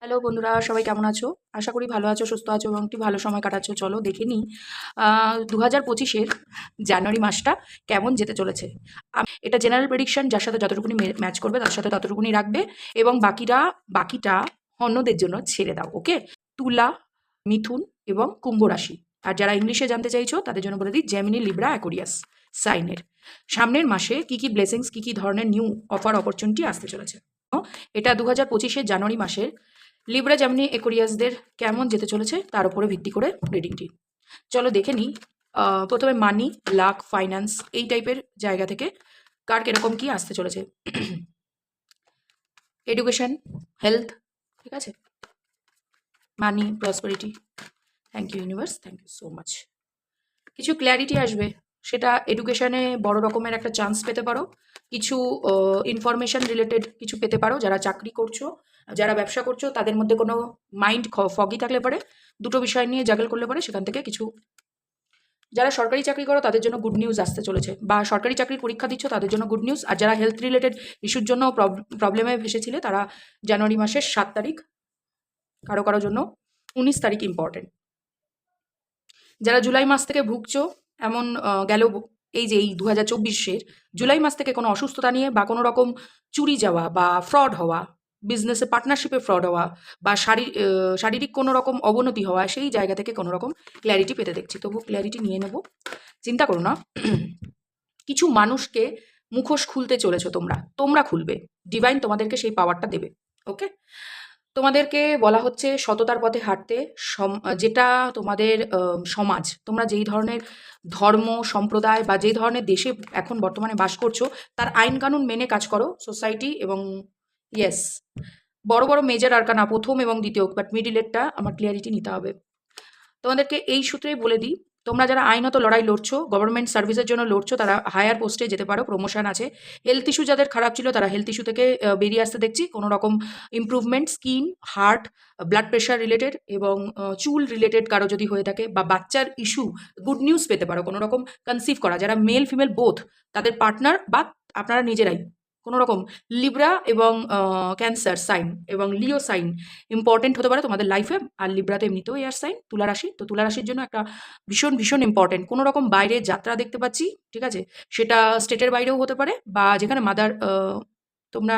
Hello বন্ধুরা, সবাই কেমন আছো? আশা করি ভালো আছো, সুস্থ আছো এবং একটি ভালো সময় কাটাচ্ছো। চলো দেখে নিই 2025-এর জানুয়ারি মাসটা কেমন যেতে চলেছে। এটা জেনারেল প্রেডিকশন, যার সাথে যতটুকুনি ম্যাচ করবে তার সাথে ততটুকুনি রাখবে এবং বাকিটা অন্যদের জন্য ছেড়ে দাও। ওকে? তুলা, মিথুন এবং কুম্ভ রাশি। আর যারা ইংলিশে জানতে চাইছো তাদের জন্য বলে দিই জেমিনি, লিব্রা, অ্যাকোয়ারিয়াস সাইনের সামনের মাসে কি কি ব্লেসিংস, কি কি ধরনের নিউ অফার অপরচুনিটি আসতে চলেছে। এটা 2025-এর জানুয়ারি মাসের লিব্রা, জেমিনি, একুরিয়াসদের কেমন যেতে চলেছে তার উপরে ভিত্তি করে রিডিংটি। চলো দেখে নিই। প্রথমে মানি, লাক, ফাইন্যান্স এই টাইপের জায়গা থেকে কার কিরকম কি আসতে চলেছে। এডুকেশন, হেলথ, ঠিক আছে, money, prosperity. Thank you universe, thank you so much. কিছু ক্ল্যারিটি আসবে, সেটা এডুকেশনে বড় রকমের একটা চান্স পেতে পারো। কিছু ইনফরমেশন রিলেটেড কিছু পেতে পারো। যারা চাকরি করছো, যারা ব্যবসা করছো, তাদের মধ্যে কোনো মাইন্ড ফগি থাকলে পারে, দুটো বিষয় নিয়ে জাগল করলে পারে সেখান থেকে কিছু। যারা সরকারি চাকরি করো তাদের জন্য গুড নিউজ আসতে চলেছে, বা সরকারি চাকরির পরীক্ষা দিচ্ছ তাদের জন্য গুড নিউজ। আর যারা হেলথ রিলেটেড ইস্যুর জন্য প্রবলেমে ভেসেছিলে তারা জানুয়ারি মাসের 7 তারিখ, কারো কারো জন্য 19 তারিখ ইম্পর্টেন্ট। যারা জুলাই মাস থেকে ভুগছো, এমন গেল এই যে এই 2024-এর জুলাই মাস থেকে কোনো অসুস্থতা নিয়ে বা কোনো রকম চুরি যাওয়া বা ফ্রড হওয়া, বিজনেসে পার্টনারশিপে ফ্রড হওয়া বা শারীরিক কোনো রকম অবনতি হওয়া, সেই জায়গা থেকে কোনো রকম ক্ল্যারিটি পেতে দেখছি। তবু ক্ল্যারিটি নিয়ে নেব, চিন্তা করো না। কিছু মানুষকে মুখোশ খুলতে চলেছো, তোমরা খুলবে। ডিভাইন তোমাদেরকে সেই পাওয়ারটা দেবে। ওকে? তোমাদেরকে বলা হচ্ছে সততার পথে হাঁটতে। যেটা তোমাদের সমাজ, তোমরা যেই ধরনের ধর্ম সম্প্রদায় বা যেই ধরনের দেশে এখন বর্তমানে বাস করছো তার আইন কানুন মেনে কাজ করো, সোসাইটি। এবং ইয়েস, বড় বড় মেজর আরকানা প্রথম এবং দ্বিতীয়, বাট মিডিলেরটা আমার ক্লিয়ারিটি নিতে হবে। তোমাদেরকে এই সূত্রেই বলে দিই, তোমরা যারা আইনত লড়াই লড়ছো, গভর্নমেন্ট সার্ভিসের জন্য লড়ছো, তারা হায়ার পোস্টে যেতে পারো, প্রমোশন আছে। হেলথ ইস্যু যাদের খারাপ ছিল তারা হেলথ ইস্যু থেকে বেরিয়ে আসতে দেখছি। কোনো রকম improvement, skin, heart, blood pressure related এবং চুল রিলেটেড কারো যদি হয়ে থাকে, বা বাচ্চার ইস্যু, গুড নিউজ পেতে পারো। কোনো রকম কনসিভ করা, যারা মেল ফিমেল বোথ, তাদের পার্টনার বা আপনারা নিজেরাই কোনো রকম লিব্রা এবং ক্যান্সার সাইন এবং লিও সাইন ইম্পর্টেন্ট হতে পারে তোমাদের লাইফে। আর লিব্রাতে এমনিতেও এয়ার সাইন, তুলা রাশি, তো তুলা রাশির জন্য একটা ভীষণ ভীষণ ইম্পর্টেন্ট। কোনো রকম বাইরে যাত্রা দেখতে পাচ্ছি, ঠিক আছে? সেটা স্টেটের বাইরেও হতে পারে, বা যেখানে তোমরা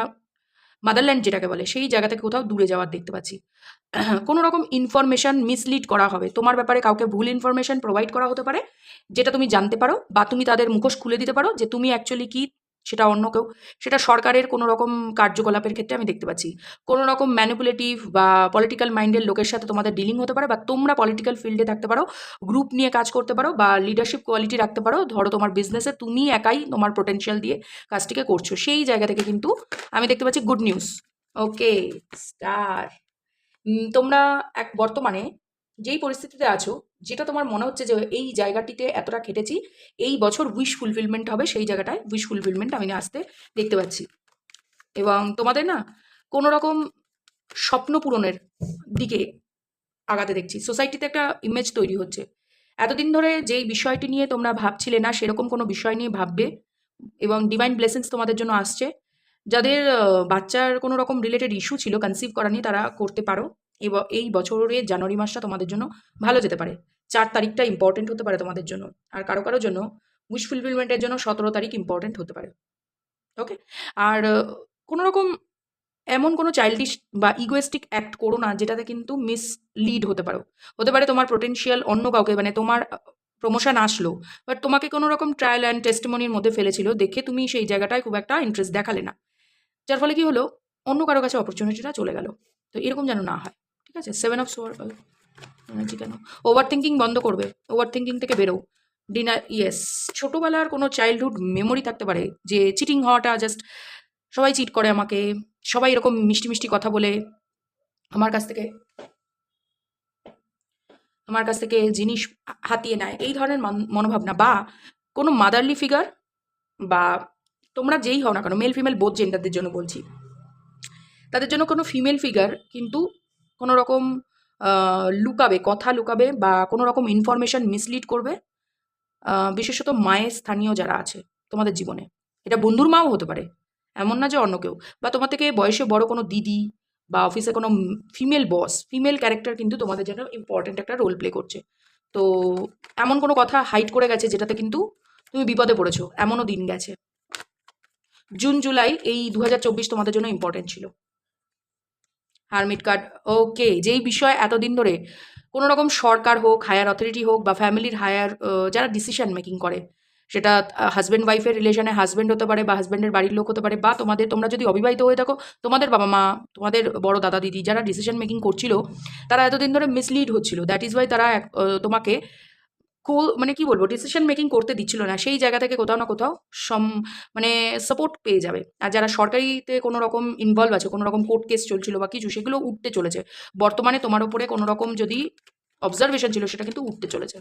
মাদারল্যান্ড যেটাকে বলে সেই জায়গা থেকে কোথাও দূরে যাওয়ার দেখতে পাচ্ছি। কোনো রকম ইনফরমেশন মিসলিড করা হবে, তোমার ব্যাপারে কাউকে ভুল ইনফরমেশন প্রোভাইড করা হতে পারে, যেটা তুমি জানতে পারো, বা তুমি তাদের মুখোশ খুলে দিতে পারো যে তুমি অ্যাকচুয়ালি কি, সেটা অন্য কেউ। সেটা সরকারের কোনো রকম কার্যকলাপের ক্ষেত্রে আমি দেখতে পাচ্ছি। কোনো রকম ম্যানিপুলেটিভ বা পলিটিক্যাল মাইন্ডের লোকের সাথে তোমাদের ডিলিং হতে পারে, বা তোমরা পলিটিক্যাল ফিল্ডে থাকতে পারো, গ্রুপ নিয়ে কাজ করতে পারো, বা লিডারশিপ কোয়ালিটি রাখতে পারো। ধরো তোমার বিজনেসে তুমি একাই তোমার পোটেনশিয়াল দিয়ে কাজটিকে করছো, সেই জায়গা থেকে কিন্তু আমি দেখতে পাচ্ছি গুড নিউজ। ওকে, স্টার। তোমরা বর্তমানে যেই পরিস্থিতিতে আছো, যেটা তোমার মনে হচ্ছে যে এই জায়গাটিতে এতটা খেটেছি, এই বছর উইশ ফুলফিলমেন্ট হবে, সেই জায়গাটায় উইশ ফুলফিলমেন্ট আমি আসতে দেখতে পাচ্ছি। এবং তোমাদের না কোনো রকম স্বপ্ন পূরণের দিকে আগাতে দেখছি। সোসাইটিতে একটা ইমেজ তৈরি হচ্ছে। এতদিন ধরে যেই বিষয়টি নিয়ে তোমরা ভাবছিলে না, সেরকম কোনো বিষয় নিয়ে ভাববে, এবং ডিভাইন ব্লেসিংস তোমাদের জন্য আসছে। যাদের বাচ্চার কোনো রকম রিলেটেড ইস্যু ছিল কনসিভ করা নিয়ে, তারা করতে পারো। এই বছরের জানুয়ারি মাসটা তোমাদের জন্য ভালো যেতে পারে। 4 তারিখটা ইম্পর্টেন্ট হতে পারে তোমাদের জন্য। আর কারো কারো জন্য উইশ ফুলফিলমেন্টের জন্য 17 তারিখ ইম্পর্টেন্ট হতে পারে। ওকে? আর কোনো রকম এমন কোনো চাইল্ডিশ বা ইগোয়েস্টিক অ্যাক্ট করো না, যেটাতে কিন্তু মিসলিড হতে পারো। হতে পারে তোমার পোটেনশিয়াল অন্য কাউকে, মানে তোমার প্রমোশন আসলো, বাট তোমাকে কোনো রকম ট্রায়াল অ্যান্ড টেস্টিমনির মধ্যে ফেলেছিল, দেখে তুমি সেই জায়গাটায় খুব একটা ইন্টারেস্ট দেখালে না, যার ফলে কি হলো, অন্য কারো কাছে অপরচুনিটিটা চলে গেল। তো এরকম যেন না হয়, ঠিক আছে? 7 অফ এনার্জি কেন? ওভার থিঙ্কিং বন্ধ করবে, ওভার থিঙ্কিং থেকে বেরো। Dinner, yes. ছোটোবেলার কোনো চাইল্ডহুড মেমোরি থাকতে পারে, যে চিটিং হওয়াটা জাস্ট, সবাই চিট করে আমাকে, সবাই এরকম মিষ্টি মিষ্টি কথা বলে আমার কাছ থেকে জিনিস হাতিয়ে নেয়, এই ধরনের মনোভাবনা। বা কোনো মাদারলি ফিগার, বা তোমরা যেই হও না কেন, মেল ফিমেল বোথ জেন্ডারদের জন্য বলছি, তাদের জন্য কোনো ফিমেল ফিগার কিন্তু কোনো রকম কথা লুকাবে, বা কোনো রকম ইনফরমেশন মিসলিড করবে। বিশেষত মায়ের স্থানীয় যারা আছে তোমাদের জীবনে, এটা বন্ধুর মাও হতে পারে, এমন না যে অন্য কেউ, বা তোমার থেকে বয়সে বড় কোনো দিদি বা অফিসে কোনো ফিমেল বস, ফিমেল ক্যারেক্টার কিন্তু তোমাদের জন্য ইম্পর্টেন্ট একটা রোল প্লে করছে। তো এমন কোনো কথা হাইড করে গেছে যেটাতে কিন্তু তুমি বিপদে পড়েছো, এমনও দিন গেছে। জুন জুলাই এই 2024 তোমাদের জন্য ইম্পর্টেন্ট ছিল। হারমিট কার্ড, ওকে। যেই বিষয় এতদিন ধরে কোনো রকম সরকার হোক, হায়ার অথরিটি হোক, বা ফ্যামিলির হায়ার যারা ডিসিশন মেকিং করে, সেটা হাজব্যান্ড ওয়াইফের রিলেশনে হাজব্যান্ড হতে পারে, বা হাজব্যান্ডের বাড়ির লোক হতে পারে, বা তোমরা যদি অবিবাহিত হয়ে থাকো, তোমাদের বাবা মা, তোমাদের বড় দাদা দিদি যারা ডিসিশন মেকিং করছিল, তারা এতদিন ধরে মিসলিড হচ্ছিল। দ্যাট ইজ ওয়াই তারা তোমাকে মানে কি বলবো, ডিসিশন মেকিং করতে দিচ্ছিল না। সেই জায়গা থেকে কোথাও না কোথাও সম মানে সাপোর্ট পেয়ে যাবে। আর যারা সরকারিতে কোনো রকম ইনভলভ আছে, কোনো রকম কোর্ট কেস চলছিল বা কিছু, সেগুলো উঠতে চলেছে। বর্তমানে তোমার উপরে কোনো রকম যদি অবজারভেশন ছিল, সেটা কিন্তু উঠতে চলেছে।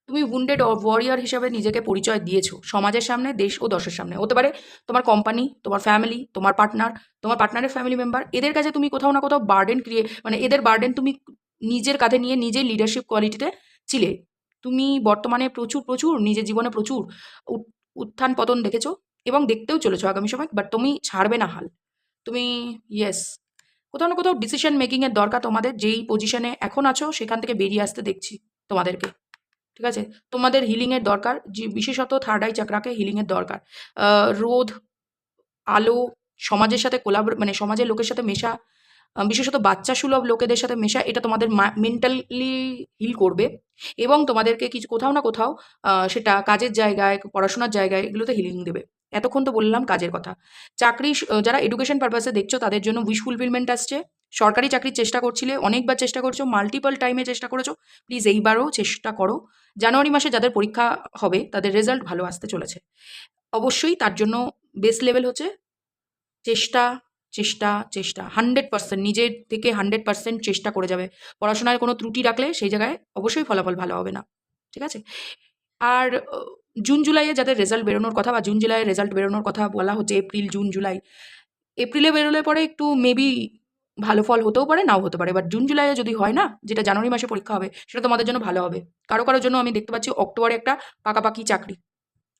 তুমি উন্ডেড ওয়ারিয়র হিসাবে নিজেকে পরিচয় দিয়েছো সমাজের সামনে, দেশ ও দশের সামনে। হতে পারে তোমার কোম্পানি, তোমার ফ্যামিলি, তোমার পার্টনার, তোমার পার্টনারের ফ্যামিলি মেম্বার, এদের কাছে তুমি কোথাও না কোথাও বার্ডেন মানে এদের বার্ডেন তুমি নিজের কাঁধে নিয়ে নিজের লিডারশিপ কোয়ালিটিতে ছিলে। তুমি বর্তমানে প্রচুর প্রচুর নিজের জীবনে প্রচুর উত্থান পতন দেখেছো এবং দেখতেও চলেছো আগামী সময়, বাট তুমি ছাড়বে না হাল। তুমি, ইয়েস, কোথাও না কোথাও ডিসিশন মেকিংয়ের দরকার তোমাদের। যেই পজিশনে এখন আছো সেখান থেকে বেরিয়ে আসতে দেখছি তোমাদেরকে। ঠিক আছে? তোমাদের হিলিংয়ের দরকার, যে বিশেষত থার্ড আই চাকরাকে হিলিংয়ের দরকার। রোদ, আলো, সমাজের সাথে মানে সমাজের লোকের সাথে মেশা, বিশেষত বাচ্চা সুলভ লোকেদের সাথে মেশা, এটা তোমাদের মেন্টালি হিল করবে এবং তোমাদেরকে কিছু কোথাও না কোথাও সেটা কাজের জায়গায়, পড়াশোনার জায়গায়, এগুলোতে হিলিং দেবে। এতক্ষণ তো বললাম কাজের কথা। চাকরি, যারা এডুকেশন পারপাসে দেখছো তাদের জন্য উইশ ফুলফিলমেন্ট আসছে। সরকারি চাকরির চেষ্টা করছিলে, অনেকবার চেষ্টা করছো, মাল্টিপল টাইমে চেষ্টা করেছো, প্লিজ এইবারও চেষ্টা করো। জানুয়ারি মাসে যাদের পরীক্ষা হবে তাদের রেজাল্ট ভালো আসতে চলেছে। অবশ্যই তার জন্য বেস লেভেল হচ্ছে চেষ্টা, চেষ্টা, চেষ্টা। 100% নিজের থেকে 100% চেষ্টা করে যাবে। পড়াশোনায় কোনো ত্রুটি রাখলে সেই জায়গায় অবশ্যই ফলাফল ভালো হবে না। ঠিক আছে? আর জুন জুলাইয়ে যাদের রেজাল্ট বেরোনোর কথা, বা জুন জুলাইয়ে রেজাল্ট বেরোনোর কথা বলা হচ্ছে, এপ্রিল, জুন, জুলাই। এপ্রিলে বেরোলে পরে একটু মেবি ভালো ফল হতেও পারে, নাও হতে পারে। বাট জুন জুলাইয়ে যদি হয় না, যেটা জানুয়ারি মাসে পরীক্ষা হবে, সেটা তোমাদের জন্য ভালো হবে। কারোর জন্য আমি দেখতে পাচ্ছি অক্টোবরে একটা পাকাপাকি চাকরি।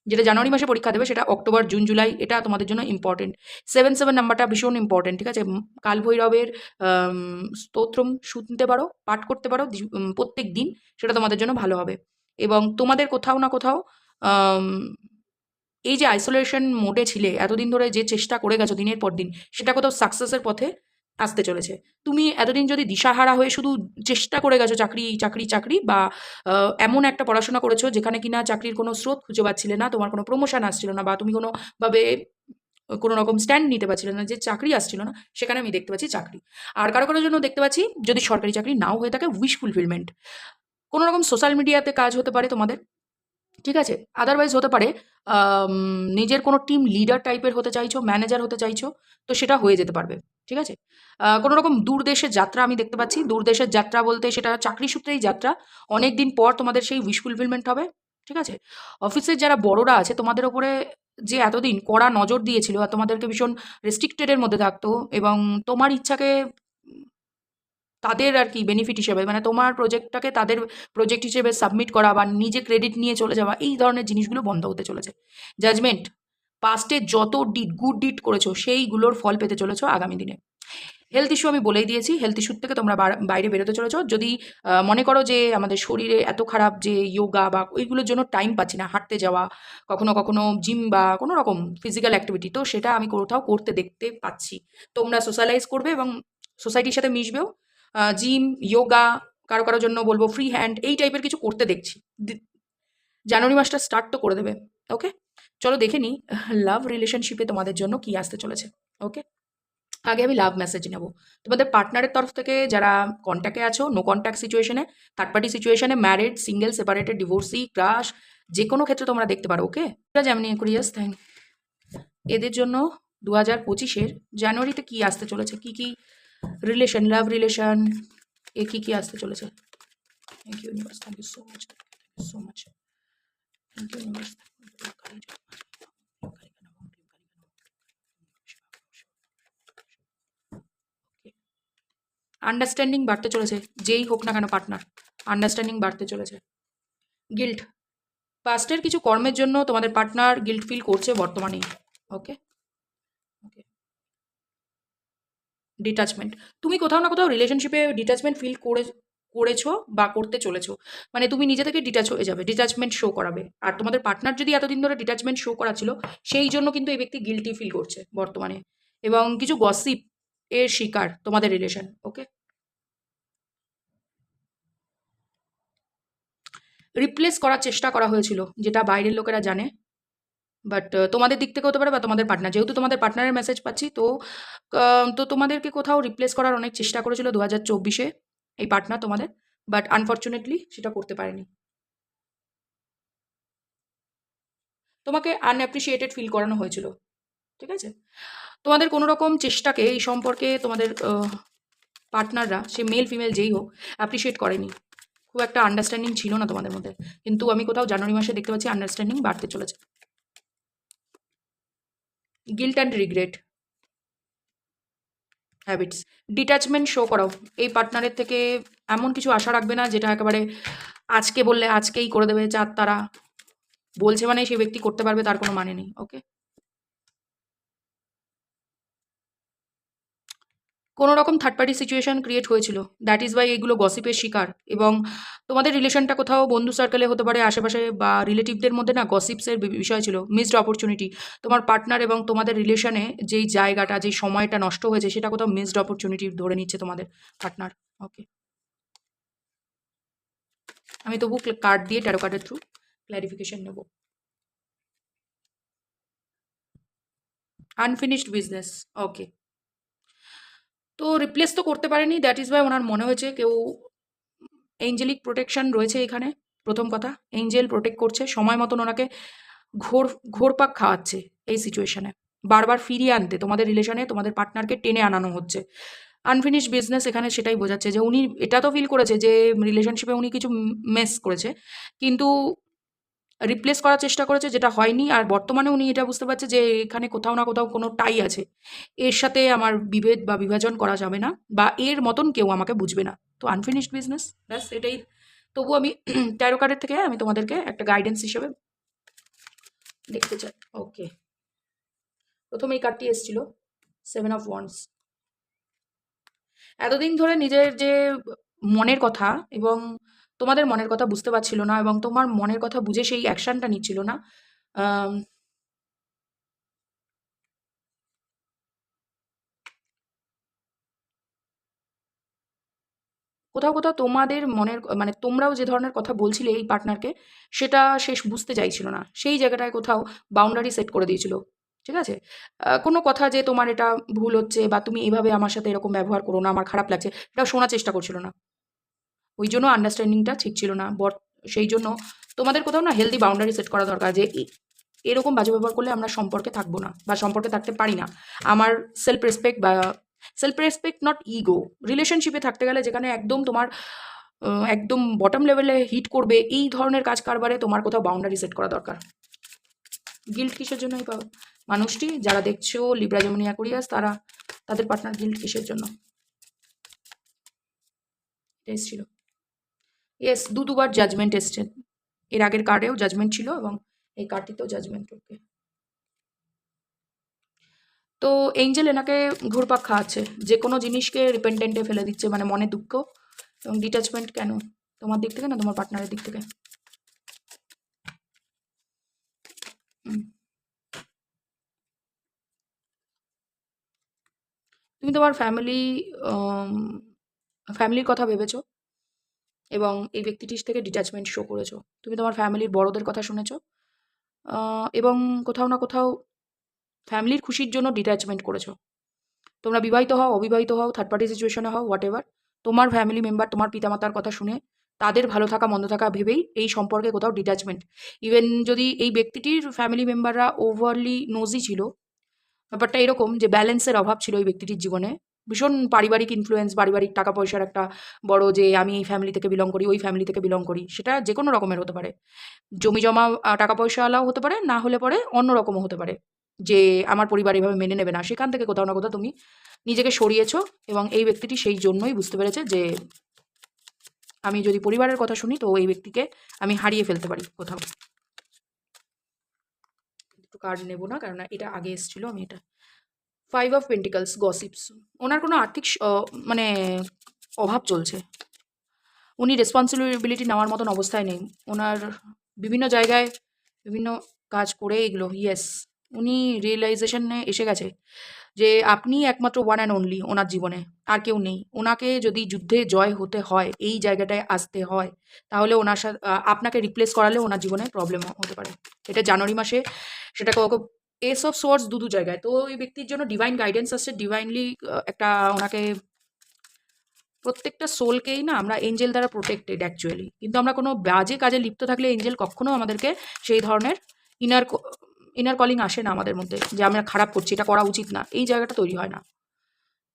যেটা জানুয়ারি মাসে পরীক্ষা দেবে সেটা অক্টোবর, জুন, জুলাই, এটা তোমাদের জন্য ইম্পর্টেন্ট। 7 নাম্বারটা ভীষণ ইম্পর্টেন্ট। ঠিক আছে? কালভৈরবের স্তোত্রম শুনতে পারো, পাঠ করতে পারো প্রত্যেক দিন, সেটা তোমাদের জন্য ভালো হবে। এবং তোমাদের কোথাও না কোথাও আম, এই যে আইসোলেশন মোডে ছিলে এতদিন ধরে, যে চেষ্টা করে গেছো দিনের পর দিন, সেটা কোথাও সাকসেসের পথে আসতে চলেছে। তুমি এতদিন যদি দিশাহারা হয়ে শুধু চেষ্টা করে গেছো চাকরি, চাকরি, চাকরি, বা এমন একটা পড়াশোনা করেছো যেখানে কিনা চাকরির কোনো স্রোত খুঁজে পাচ্ছিলে না, তোমার কোনো প্রমোশন আসছিল না, বা তুমি কোনোভাবে কোনো রকম স্ট্যান্ড নিতে পারছিলে না, যে চাকরি আসছিল না, সেখানে আমি দেখতে পাচ্ছি চাকরি। আর কারোর জন্য দেখতে পাচ্ছি, যদি সরকারি চাকরি নাও হয়ে থাকে, উইশ ফুলফিলমেন্ট। কোনো রকম সোশ্যাল মিডিয়াতে কাজ হতে পারে তোমাদের। ঠিক আছে? আদারওয়াইজ হতে পারে নিজের কোনো টিম লিডার টাইপের হতে চাইছো, ম্যানেজার হতে চাইছো, তো সেটা হয়ে যেতে পারবে। ঠিক আছে? কোনো রকম দূরদেশের যাত্রা আমি দেখতে পাচ্ছি। দূরদেশের যাত্রা বলতে সেটা চাকরি সূত্রেই যাত্রা। অনেক দিন পর তোমাদের সেই উইশ ফুলফিলমেন্ট হবে। ঠিক আছে? অফিসের যারা বড়রা আছে তোমাদের ওপরে, যে এতদিন কড়া নজর দিয়েছিল আর তোমাদেরকে ভীষণ রেস্ট্রিক্টেড এর মধ্যে থাকতো, এবং তোমার ইচ্ছাকে তাদের আর কি বেনিফিট হিসেবে, মানে তোমার প্রজেক্টটাকে তাদের প্রজেক্ট হিসেবে সাবমিট করা বা নিজে ক্রেডিট নিয়ে চলে যাওয়া, এই ধরনের জিনিসগুলো বন্ধ হতে চলেছে। জাজমেন্ট, পাস্টে যত গুড ডিড করেছো সেইগুলোর ফল পেতে চলেছো আগামী দিনে। হেলথ ইস্যু আমি বলেই দিয়েছি, হেলথ ইস্যুর থেকে তোমরা বাইরে বেরোতে চলেছো। যদি মনে করো যে আমাদের শরীরে এত খারাপ যে যোগা বা ওইগুলোর জন্য টাইম পাচ্ছি না, হাঁটতে যাওয়া, কখনো কখনো জিম বা কোনো রকম ফিজিক্যাল অ্যাক্টিভিটি, তো সেটা আমি কোথাও করতে দেখতে পাচ্ছি। তোমরা সোশ্যালাইজ করবে এবং সোসাইটির সাথে মিশবেও। জিম, যোগা, কারোর জন্য বলবো ফ্রি হ্যান্ড, এই টাইপের কিছু করতে দেখছি। জানুয়ারি মাসটা স্টার্ট তো করে দেবে। ওকে, চলো দেখে নিই লাভ রিলেশনশিপে তোমাদের জন্য কি আসতে চলেছে। ওকে, আগে আমি লাভ মেসেজ নেব। তোমাদের পার্টনারের তরফ থেকে যারা কন্ট্যাক্টে আছো, নো কন্ট্যাক্ট সিচুয়েশনে, থার্ড পার্টি সিচুয়েশনে, married, single, separated, divorcee, crush, যে কোনো ক্ষেত্রে তোমরা দেখতে পারো। ওকে, যেমনি কুরিয়াস থ্যাংক। এদের জন্য 2025-এর জানুয়ারিতে কি আসতে চলেছে, কি কি রিলেশন, লাভ রিলেশন, এ কি কি আসতে চলেছে। Thank you universe, thank you so much, thank you so much, thank you universe. Understanding বাড়তে চলেছে, যেই হোক না কেন পার্টনার, আন্ডারস্ট্যান্ডিং বাড়তে চলেছে। গিল্ট, পাস্টের কিছু কর্মের জন্য তোমাদের পার্টনার গিল্ট ফিল করছে বর্তমানেই। ওকে, ওকে, ডিটাচমেন্ট। তুমি কোথাও না কোথাও রিলেশনশিপে ডিটাচমেন্ট ফিল করেছো বা করতে চলেছো। মানে তুমি নিজে থেকে ডিটাচ হয়ে যাবে, ডিটাচমেন্ট শো করাবে। আর তোমাদের পার্টনার যদি এতদিন ধরে ডিটাচমেন্ট শো করাচ্ছিল, সেই জন্য কিন্তু এই ব্যক্তি গিল্টি ফিল করছে বর্তমানে। এবং কিছু গসিপ এর শিকার তোমাদের রিলেশন। ওকে, রিপ্লেস করার চেষ্টা করা হয়েছিল, যেটা বাইরের লোকেরা জানে। বাট তোমাদের দিক থেকে হতে পারে বা তোমাদের পার্টনার, যেহেতু তোমাদের পার্টনারের মেসেজ পাচ্ছি, তো তো তোমাদেরকে কোথাও রিপ্লেস করার অনেক চেষ্টা করেছিল 2024-এ এই পার্টনার তোমাদের। বাট আনফর্চুনেটলি সেটা করতে পারেনি। তোমাকে আনঅ্যাপ্রিসিয়েটেড ফিল করানো হয়েছিল, ঠিক আছে? তোমাদের কোনো রকম চেষ্টাকে এই সম্পর্কে তোমাদের পার্টনাররা, সে মেল ফিমেল যেই হোক, অ্যাপ্রিসিয়েট করেনি। খুব একটা আন্ডারস্ট্যান্ডিং ছিল না তোমাদের মধ্যে। কিন্তু আমি কোথাও জানুয়ারি মাসে দেখতে পাচ্ছি আন্ডারস্ট্যান্ডিং বাড়তে চলেছে। Guilt and regret habits. Detachment show করাও। এই পার্টনারের থেকে এমন কিছু আশা রাখবে না যেটা একেবারে আজকে বললে আজকেই করে দেবে, যার তারা বলছে মানে সেই ব্যক্তি করতে পারবে তার কোনো মানে নেই। ওকে, কোনো রকম থার্ড পার্টি সিচুয়েশন ক্রিয়েট হয়েছিল, দ্যাট ইজ ওয়াই এইগুলো গসিপের শিকার। এবং তোমাদের রিলেশনটা কোথাও বন্ধু সার্কেলে হতে পারে, আশেপাশে বা রিলেটিভদের মধ্যে না গসিপসের বিষয় ছিল, মিসড অপরচুনিটি। তোমার পার্টনার এবং তোমাদের রিলেশনে যেই জায়গাটা, যেই সময়টা নষ্ট হয়েছে, সেটা কোথাও মিসড অপরচুনিটি ধরে নিচ্ছে তোমাদের পার্টনার। ওকে, আমি তবু কার্ড দিয়ে, ট্যারো কার্ডের থ্রু ক্ল্যারিফিকেশন নেব। Unfinished business. ওকে, তো রিপ্লেস তো করতে পারেনি, দ্যাট ইজ ওয়াই ওনার মনে হয়েছে কেউ এঞ্জেলিক প্রোটেকশন রয়েছে এখানে। প্রথম কথা, এঞ্জেল প্রোটেক্ট করছে, সময় মতন ওনাকে ঘোরপাক খাওয়াচ্ছে এই সিচুয়েশনে, বারবার ফিরিয়ে আনতে তোমাদের রিলেশনে তোমাদের পার্টনারকে টেনে আনানো হচ্ছে। আনফিনিশ বিজনেস এখানে সেটাই বোঝাচ্ছে যে উনি এটা তো ফিল করেছে যে রিলেশনশিপে উনি কিছু মেস করেছে, কিন্তু রিপ্লেস করার চেষ্টা করেছে, যেটা হয়নি। আর বর্তমানে উনি এটা বুঝতে পারছে যে এখানে কোথাও না কোথাও কোনো টাই আছে, এর সাথে আমার বিভেদ বা বিভাজন করা যাবে না, বা এর মতন কেউ আমাকে বুঝবে না। তো আনফিনিশড বিজনেস, ব্যাস এটাই। তবু আমি ট্যারো কার্ডের থেকে আমি তোমাদেরকে একটা গাইডেন্স হিসেবে দেখতে চাই। ওকে, প্রথম এই কার্ডটি এসেছিল 7 অফ ওয়ান্ডস। এতদিন ধরে নিজের যে মনের কথা এবং তোমাদের মনের কথা বুঝতে পারছিল না, এবং তোমার মনের কথা বুঝে সেই অ্যাকশনটা নিচ্ছিল না। আম, কোথাও কোথাও তোমাদের মনের মানে তোমরাও যে ধরনের কথা বলছিলে এই পার্টনারকে, সেটা শেষ বুঝতে চাইছিল না, সেই জায়গাটায় কোথাও বাউন্ডারি সেট করে দিয়েছিল। ঠিক আছে, কোনো কথা যে তোমার এটা ভুল হচ্ছে বা তুমি এইভাবে আমার সাথে এরকম ব্যবহার করো না, আমার খারাপ লাগছে, এটা শোনার চেষ্টা করছিল না। ওই জন্য আন্ডারস্ট্যান্ডিংটা ঠিক ছিল না। সেই জন্য তোমাদের কোথাও না হেলদি বাউন্ডারি সেট করা দরকার, যে এরকম বাজে ব্যবহার করলে আমরা সম্পর্কে থাকবো না বা সম্পর্কে থাকতে পারি না। আমার সেলফ রেসপেক্ট নট ইগো। রিলেশনশিপে থাকতে গেলে যেখানে একদম তোমার একদম বটম লেভেলে হিট করবে এই ধরনের কাজ কারবারে তোমার কোথাও বাউন্ডারি সেট করা দরকার। গিল্ট কিসের জন্য এই মানুষটি, যারা দেখছো লিব্রা জেমিনি অ্যাকুয়ারিয়াস, তাদের পার্টনার গিল্ট কিসের জন্য এটা এসেছিল? ইয়েস, দুবার জাজমেন্ট এসছে। এর আগের কার্ডেও জাজমেন্ট ছিল এবং এই কার্ডটিতেও জাজমেন্ট। ওকে, তো এঞ্জেল এনাকে ঘুরপাক খাওয়াচ্ছে, যে কোনো জিনিসকে রিপেন্টেন্টে ফেলে দিচ্ছে, মানে মনে দুঃখ এবং ডিট্যাচমেন্ট। কেন? তোমার দিক থেকে না তোমার পার্টনারের দিক থেকে? হুম। তুমি তোমার ফ্যামিলির কথা ভেবেছো এবং এই ব্যক্তিটির থেকে ডিট্যাচমেন্ট শো করেছো। তুমি তোমার ফ্যামিলির বড়দের কথা শুনেছো, এবং কোথাও না কোথাও ফ্যামিলির খুশির জন্য ডিট্যাচমেন্ট করেছো। তোমরা বিবাহিত হও, অবিবাহিত হও, থার্ড পার্টি সিচুয়েশনে হও, হোয়াট এভার, তোমার ফ্যামিলি মেম্বার, তোমার পিতামাতার কথা শুনে, তাদের ভালো থাকা মন্দ থাকা ভেবেই এই সম্পর্কে কোথাও ডিট্যাচমেন্ট। ইভেন যদি এই ব্যক্তিটির ফ্যামিলি মেম্বাররা ওভারলি নোজি ছিল, ব্যাপারটা এরকম যে ব্যালেন্সের অভাব ছিল এই ব্যক্তিটির জীবনে। ভীষণ পারিবারিক ইনফ্লুয়েন্স, পারিবারিক টাকা পয়সার একটা বড়, যে আমি এই ফ্যামিলি থেকে বিলং করি, ওই ফ্যামিলি থেকে বিলং করি, সেটা যে কোনো রকমের হতে পারে। জমি জমা টাকা পয়সাওয়ালাও হতে পারে, না হলে পরে অন্য রকমও হতে পারে, যে আমার পরিবার এভাবে মেনে নেবে না। সেখান থেকে কোথাও না কোথাও তুমি নিজেকে সরিয়েছো, এবং এই ব্যক্তিটি সেই জন্যই বুঝতে পেরেছে যে আমি যদি পরিবারের কথা শুনি তো এই ব্যক্তিকে আমি হারিয়ে ফেলতে পারি কোথাও। একটু কার্ড নেবো না, কারণ এটা আগে এসেছিলো, আমি এটা ফাইভ অফ পেন্টিকলস, গসিপস। ওনার কোনো আর্থিক মানে অভাব চলছে। উনি রেসপন্সিবিলিটি নেওয়ার মতন অবস্থায় নেই। ওনার বিভিন্ন জায়গায় বিভিন্ন কাজ করে এগুলো, ইয়েস, উনি রিয়েলাইজেশনে এসে গেছে যে আপনি একমাত্র ওয়ান অ্যান্ড অনলি ওনার জীবনে, আর কেউ নেই। ওনাকে যদি যুদ্ধে জয় হতে হয়, এই জায়গাটায় আসতে হয়, তাহলে ওনার সাথে আপনাকে রিপ্লেস করালে ওনার জীবনে প্রবলেম হতে পারে। এটা জানুয়ারি মাসে সেটাকে ওকে এস অফ সোয়ার্ডস দু জায়গায়। তো এই ব্যক্তির জন্য ডিভাইন গাইডেন্স আসছে, ডিভাইনলি একটা ওনাকে প্রত্যেকটা সোলকেই না আমরা এঞ্জেল দ্বারা প্রোটেক্টেড অ্যাকচুয়ালি, কিন্তু আমরা কোনো বাজে কাজে লিপ্ত থাকলে এঞ্জেল কখনো আমাদেরকে সেই ধরনের ইনার ইনার কলিং আসে না আমাদের মধ্যে, যে আমরা খারাপ করছি, এটা করা উচিত না, এই জায়গাটা তৈরি হয় না।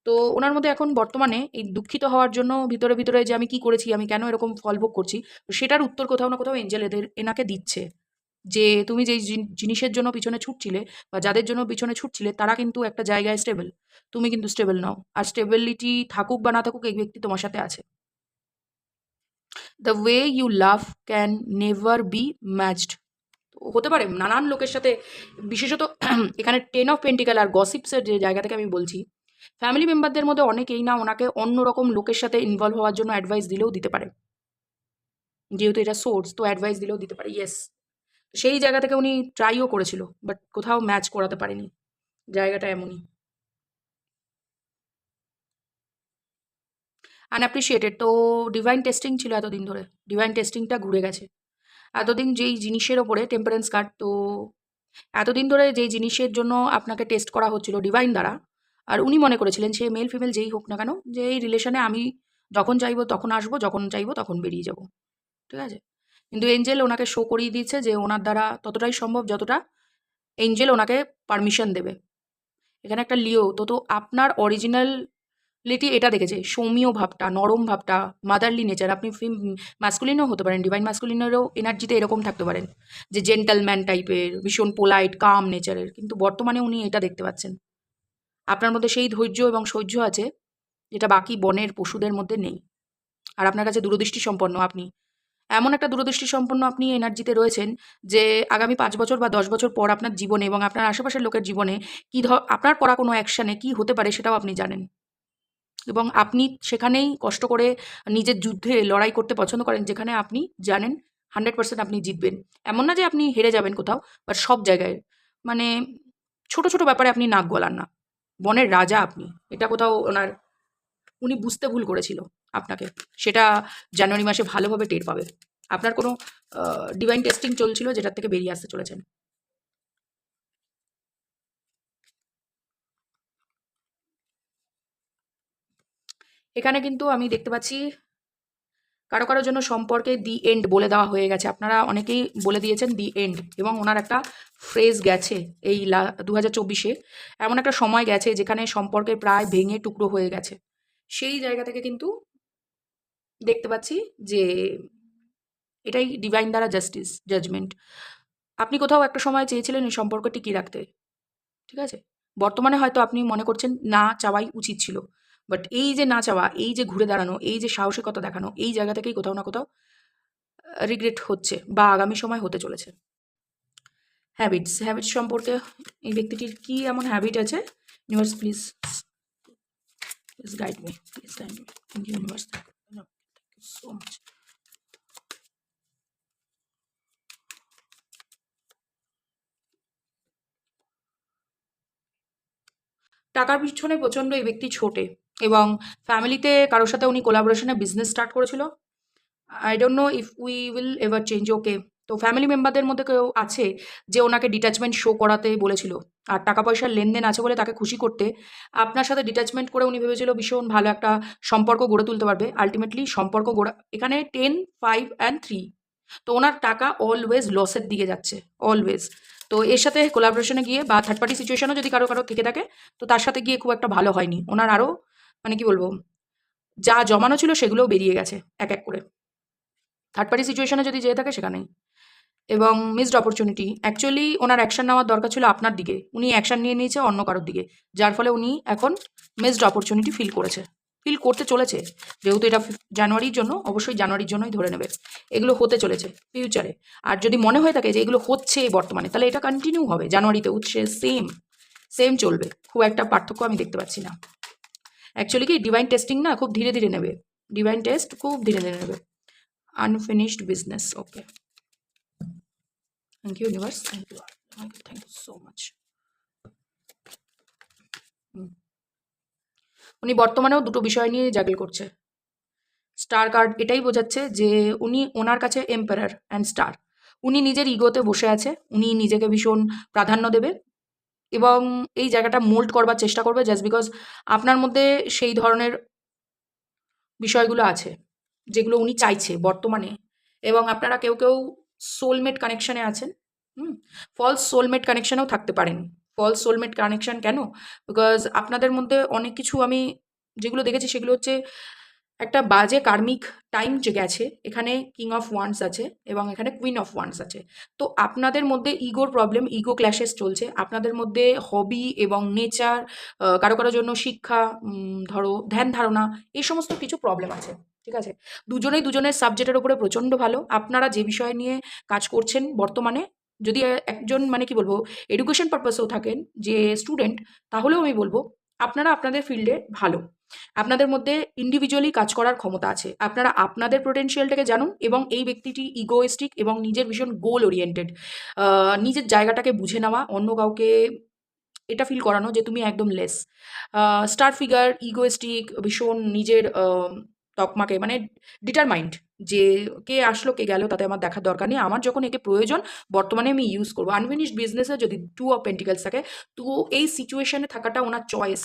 তো ওনার মধ্যে এখন বর্তমানে এই দুঃখিত হওয়ার জন্য ভিতরে ভিতরে যে আমি কি করেছি, আমি কেন এরকম ফল ভোগ করছি, তো সেটার উত্তর কোথাও না কোথাও এঞ্জেল এনাকে দিচ্ছে। যে তুমি যেই জিনিসের জন্য পিছনে ছুটছিলে বা যাদের জন্য পিছনে ছুটছিলে তারা কিন্তু একটা জায়গায় স্টেবল, তুমি কিন্তু স্টেবল নাও। আর স্টেবিলিটি থাকুক বা না থাকুক, এই ব্যক্তি তোমার সাথে আছে। The way you love can never be matched. হতে পারে নানান লোকের সাথে, বিশেষত এখানে 10 অফ পেন্টিক্যাল আর গসিপসের যে জায়গা থেকে আমি বলছি, ফ্যামিলি মেম্বারদের মধ্যে অনেকেই না ওনাকে অন্যরকম লোকের সাথে ইনভলভ হওয়ার জন্য অ্যাডভাইস দিলেও দিতে পারে। যেহেতু এটা সোর্স, তো অ্যাডভাইস দিলেও দিতে পারে, ইয়েস। সেই জায়গা থেকে উনি ট্রাইও করেছিল, বাট কোথাও ম্যাচ করাতে পারেনি। জায়গাটা এমনই আনঅ্যাপ্রিসিয়েটেড। তো ডিভাইন টেস্টিং ছিল এতদিন ধরে, ডিভাইন টেস্টিংটা ঘুরে গেছে। এতদিন যেই জিনিসের ওপরে টেম্পারেন্স কার্ড, তো এতদিন ধরে যেই জিনিসের জন্য আপনাকে টেস্ট করা হচ্ছিল ডিভাইন দ্বারা, আর উনি মনে করেছিলেন সে মেল ফিমেল যেই হোক না কেন, যে এই রিলেশনে আমি যখন চাইবো তখন আসবো, যখন চাইবো তখন বেরিয়ে যাব, ঠিক আছে। কিন্তু এঞ্জেল ওনাকে শো করিয়ে দিচ্ছে যে ওনার দ্বারা ততটাই সম্ভব যতটা এঞ্জেল ওনাকে পারমিশন দেবে। এখানে একটা লিও, তো আপনার অরিজিনালিটি এটা দেখেছে, সৌম্য ভাবটা, নরম ভাবটা, মাদারলি নেচার। আপনি ম্যাসকুলিনও হতে পারেন, ডিভাইন ম্যাসকুলিনেরও এনার্জিতে এরকম থাকতে পারেন, যে জেন্টালম্যান টাইপের, ভীষণ পোলাইট কাম নেচারের। কিন্তু বর্তমানে উনি এটা দেখতে পাচ্ছেন, আপনার মধ্যে সেই ধৈর্য এবং সহ্য আছে যেটা বাকি বনের পশুদের মধ্যে নেই। আর আপনার কাছে দূরদৃষ্টি সম্পন্ন, আপনি এমন একটা দূরদৃষ্টি সম্পন্ন আপনি এনার্জিতে রয়েছেন যে আগামী 5 বছর বা 10 বছর পর আপনার জীবনে এবং আপনার আশেপাশের লোকের জীবনে কি আপনার করা কোনো অ্যাকশানে কি হতে পারে সেটাও আপনি জানেন, এবং আপনি সেখানেই কষ্ট করে নিজের যুদ্ধে লড়াই করতে পছন্দ করেন, যেখানে আপনি জানেন 100% আপনি জিতবেন। এমন না যে আপনি হেরে যাবেন কোথাও, বাট সব জায়গায় মানে ছোট ছোট ব্যাপারে আপনি নাক গলান না। বনের রাজা আপনি, এটা কোথাও উনি বুঝতে ভুল করেছিল আপনাকে, সেটা জানুয়ারি মাসে ভালোভাবে টের পাবে। আপনার কোনো ডিভাইন টেস্টিং চলছিল যেটার থেকে বেরিয়ে আসতে চলেছেন। এখানে কিন্তু আমি দেখতে পাচ্ছি কারো কারোর জন্য সম্পর্কে দি এন্ড বলে দেওয়া হয়ে গেছে, আপনারা অনেকেই বলে দিয়েছেন দি এন্ড, এবং ওনার একটা ফ্রেজ গেছে এই 2024-এ, এমন একটা সময় গেছে যেখানে সম্পর্কে প্রায় ভেঙে টুকরো হয়ে গেছে। সেই জায়গা থেকে কিন্তু দেখতে পাচ্ছি যে এটাই ডিভাইন দ্বারা জাস্টিস, জাজমেন্ট। আপনি কোথাও একটা সময় চেয়েছিলেন এই সম্পর্ক টিকিয়ে রাখতে, ঠিক আছে। বর্তমানে হয়তো আপনি মনে করছেন না চাওয়াই উচিত ছিল, বাট এই যে না চাওয়া, এই যে ঘুরে দাঁড়ানো, এই যে সাহসিকতা দেখানো, এই জায়গা থেকেই কোথাও না কোথাও রিগ্রেট হচ্ছে বা আগামী সময় হতে চলেছে। হ্যাবিটস সম্পর্কে এই ব্যক্তিটির কি এমন হ্যাবিট আছে? Universe please, please guide me, please guide me, thank you universe, thank you so much. টাকার পিছনে প্রচণ্ড এই ব্যক্তি ছোটে, এবং ফ্যামিলিতে কারোর সাথে উনি কোলাবোরেশনে বিজনেস স্টার্ট করেছিল। I don't know if we will ever change, okay. তো ফ্যামিলি মেম্বারদের মধ্যে কেউ আছে যে ওনাকে ডিট্যাচমেন্ট শো করাতে বলেছিল, আর টাকা পয়সার লেনদেন আছে বলে তাকে খুশি করতে আপনার সাথে ডিট্যাচমেন্ট করে উনি ভেবেছিল ভীষণ ভালো একটা সম্পর্ক গড়ে তুলতে পারবে। আলটিমেটলি সম্পর্ক এখানে 10, 5 অ্যান্ড 3, তো ওনার টাকা অলওয়েজ লসের দিকে যাচ্ছে, অলওয়েজ। তো এর সাথে কোলাবোরেশনে গিয়ে বা থার্ড পার্টি সিচুয়েশনও যদি কারো কারো থেকে থাকে, তো তার সাথে গিয়ে খুব একটা ভালো হয়নি ওনার। আরও মানে কি বলবো, যা জমানো ছিল সেগুলোও বেরিয়ে গেছে এক এক করে। থার্ড পার্টি সিচুয়েশনে যদি যেয়ে থাকে সেখানেই, এবং মিসড অপরচুনিটি। অ্যাকচুয়ালি ওনার অ্যাকশন নেওয়ার দরকার ছিল আপনার দিকে, উনি অ্যাকশন নিয়ে নিয়েছে অন্য কারোর দিকে, যার ফলে উনি এখন মিসড অপরচুনিটি ফিল করতে চলেছে। যেহেতু এটা জানুয়ারির জন্য, অবশ্যই জানুয়ারির জন্যই ধরে নেবে, এগুলো হতে চলেছে ফিউচারে। আর যদি মনে হয়ে থাকে যে এগুলো হচ্ছে বর্তমানে, তাহলে এটা কন্টিনিউ হবে জানুয়ারিতে, উৎসে সেম সেম চলবে, খুব একটা পার্থক্য আমি দেখতে পাচ্ছি না। অ্যাকচুয়ালি কি ডিভাইন টেস্টিং না খুব ধীরে ধীরে নেবে, ডিভাইন টেস্ট খুব ধীরে ধীরে নেবে। Unfinished business, okay, thank you universe, thank you, thank you so much. উনি বর্তমানেও দুটো বিষয় নিয়ে জাগল করছে। স্টার কার্ড এটাই বোঝাচ্ছে যে উনি, ওনার কাছে এম্পারার অ্যান্ড স্টার, উনি নিজের ইগোতে বসে আছে, উনি নিজেকে ভীষণ প্রাধান্য দেবে এবং এই জায়গাটা মোল্ড করবার চেষ্টা করবে জাস্ট বিকজ আপনার মধ্যে সেই ধরনের বিষয়গুলো আছে যেগুলো উনি চাইছে বর্তমানে। এবং আপনারা কেউ কেউ সোলমেট কানেকশানে আছেন, ফলস সোলমেট কানেকশানেও থাকতে পারেন। ফলস সোলমেট কানেকশান কেন? বিকজ আপনাদের মধ্যে অনেক কিছু আমি যেগুলো দেখেছি সেগুলো হচ্ছে একটা বাজে কার্মিক টাইম যে গেছে, এখানে কিং অফ ওয়ান্ডস আছে এবং এখানে কুইন অফ ওয়ান্ডস আছে। তো আপনাদের মধ্যে ইগোর প্রবলেম, ইগো ক্ল্যাশেস চলছে আপনাদের মধ্যে। হবি এবং নেচার, কারো কারোর জন্য শিক্ষা, ধরো ধ্যান ধারণা, এই সমস্ত কিছু প্রবলেম আছে, ঠিক আছে? দুজনেই দুজনের সাবজেক্টের উপরে প্রচণ্ড ভালো। আপনারা যে বিষয় নিয়ে কাজ করছেন বর্তমানে, যদি একজন মানে কি বলবো এডুকেশন পারপাসেও থাকেন যে স্টুডেন্ট, তাহলেও আমি বলবো আপনারা আপনাদের ফিল্ডে ভালো। আপনাদের মধ্যে ইন্ডিভিজুয়ালি কাজ করার ক্ষমতা আছে। আপনারা আপনাদের পোটেনশিয়ালটাকে জানুন এবং এই ব্যক্তিটি ইগোয়েস্টিক এবং নিজের ভীষণ গোল ওরিয়েন্টেড। নিজের জায়গাটাকে বুঝে নেওয়া, অন্য কাউকে এটা ফিল করানো যে তুমি একদম লেস। স্টার ফিগার, ইগোয়েস্টিক, ভীষণ নিজের তকমাকে মানে ডিটারমাইন্ড যে কে আসলো কে গেল তাতে আমার দেখার দরকার নেই, আমার যখন একে প্রয়োজন বর্তমানে আমি ইউজ করবো। আনফিনিশড বিজনেসে যদি 2 অফ পেন্টিকলস থাকে, তো এই সিচুয়েশনে থাকাটা ওনার চয়েস।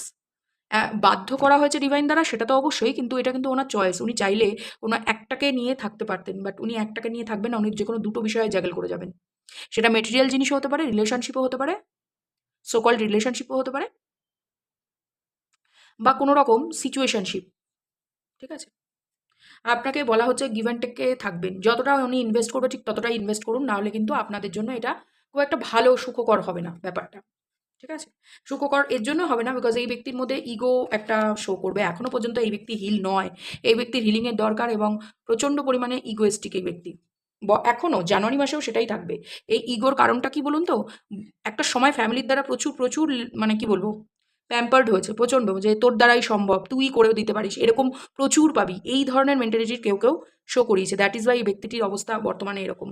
বাধ্য করা হয়েছে ডিভাইন দ্বারা সেটা তো অবশ্যই, কিন্তু এটা কিন্তু ওনার চয়েস। উনি চাইলে কোনো একটাকে নিয়ে থাকতে পারতেন, বাট উনি একটাকে নিয়ে থাকবেন না, উনি যে কোনো দুটো বিষয়ে জ্যাগল করে যাবেন। সেটা মেটেরিয়াল জিনিসও হতে পারে, রিলেশনশিপও হতে পারে, সো কল্ড রিলেশনশিপও হতে পারে, বা কোনো রকম সিচুয়েশনশিপ, ঠিক আছে? আপনাকে বলা হচ্ছে গিভ অ্যান্ড টেকে থাকবেন, যতটা উনি ইনভেস্ট করবে ঠিক ততটাই ইনভেস্ট করুন, নাহলে কিন্তু আপনাদের জন্য এটা খুব একটা ভালো সুখকর হবে না ব্যাপারটা, ঠিক আছে? সুখকর এর জন্য হবে না বিকজ এই ব্যক্তির মধ্যে ইগো একটা শো করবে। এখনো পর্যন্ত এই ব্যক্তি হিল নয়, এই ব্যক্তির হিলিংয়ের দরকার এবং প্রচণ্ড পরিমাণে ইগোয়েস্টিক এই ব্যক্তি। এখনও জানুয়ারি মাসেও সেটাই থাকবে। এই ইগোর কারণটা কি বলুন তো? একটা সময় ফ্যামিলির দ্বারা প্রচুর প্রচুর মানে কি বলবো প্যাম্পার্ড হয়েছে প্রচণ্ড, যে তোর দ্বারাই সম্ভব, তুই করেও দিতে পারিস, এরকম প্রচুর পাবি, এই ধরনের মেন্টালিটির কেউ কেউ শো করিয়েছে। দ্যাট ইজ ওয়াই এই ব্যক্তিটির অবস্থা বর্তমানে এরকম।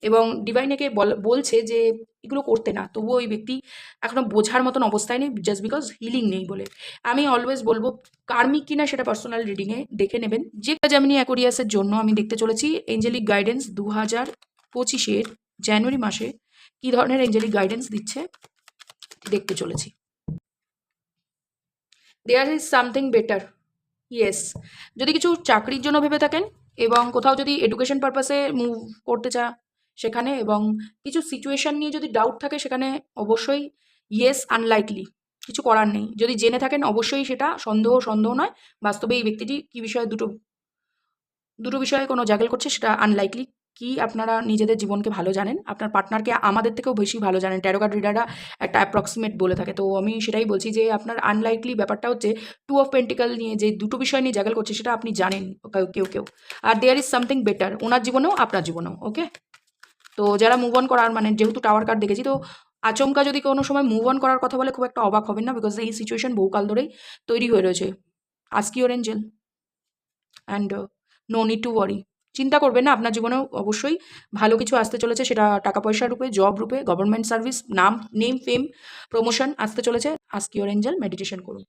এবং ডিভাইনেকে বলছে যে এগুলো করতে না, তবুও ওই ব্যক্তি এখনও বোঝার মতন অবস্থায় নেই জাস্ট বিকজ হিলিং নেই বলে। আমি অলওয়েজ বলবো কার্মিক কিনা সেটা পার্সোনাল রিডিংয়ে দেখে নেবেন। যে জেমিনি অ্যাকোয়ারিয়াসের জন্য আমি দেখতে চলেছি এঞ্জেলিক গাইডেন্স 2025-এর জানুয়ারি মাসে কী ধরনের এঞ্জেলিক গাইডেন্স দিচ্ছে দেখতে চলেছি। There is something better, yes. যদি কিছু চাকরির জন্য ভেবে থাকেন এবং কোথাও যদি এডুকেশন পারপাসে মুভ করতে চা সেখানে, এবং কিছু সিচুয়েশান নিয়ে যদি ডাউট থাকে সেখানে অবশ্যই ইয়েস, আনলাইকলি, কিছু করার নেই। যদি জেনে থাকেন অবশ্যই সেটা সন্দেহ নয়, বাস্তবে এই ব্যক্তিটি কী বিষয়ে দুটো বিষয়ে কোনো জাগেল করছে সেটা আনলাইকলি। কি আপনারা নিজেদের জীবনকে ভালো জানেন, আপনার পার্টনারকে আমাদের থেকেও বেশি ভালো জানেন, ট্যারো কার্ড রিডাররা একটা অ্যাপ্রক্সিমেট বলে থাকে। তো আমি সেটাই বলছি যে আপনার আনলাইকলি ব্যাপারটা হচ্ছে 2 অফ পেন্টিকল নিয়ে যে দুটো বিষয় নিয়ে জাগেল করছে সেটা আপনি জানেন কেউ। আর দেয়ার ইজ সামথিং বেটার ওনার জীবনেও আপনার জীবনেও, ওকে? তো যারা মুভ অন করার মানে যেহেতু টাওয়ার কার্ড দেখেছি, তো আচমকা যদি কোনো সময় মুভ অন করার কথা বলে খুব একটা অবাক হবেন না, বিকজ এই সিচুয়েশন বহুকাল ধরেই তৈরি হয়ে রয়েছে। Ask your angel and no need to worry. চিন্তা করবেন না, আপনার জীবনেও অবশ্যই ভালো কিছু আসতে চলেছে, সেটা টাকা পয়সার রূপে, জব রূপে, গভর্নমেন্ট সার্ভিস, নেম, ফেম, প্রমোশন আসতে চলেছে। আস্ক ইওর এঞ্জেল, মেডিটেশন করুন।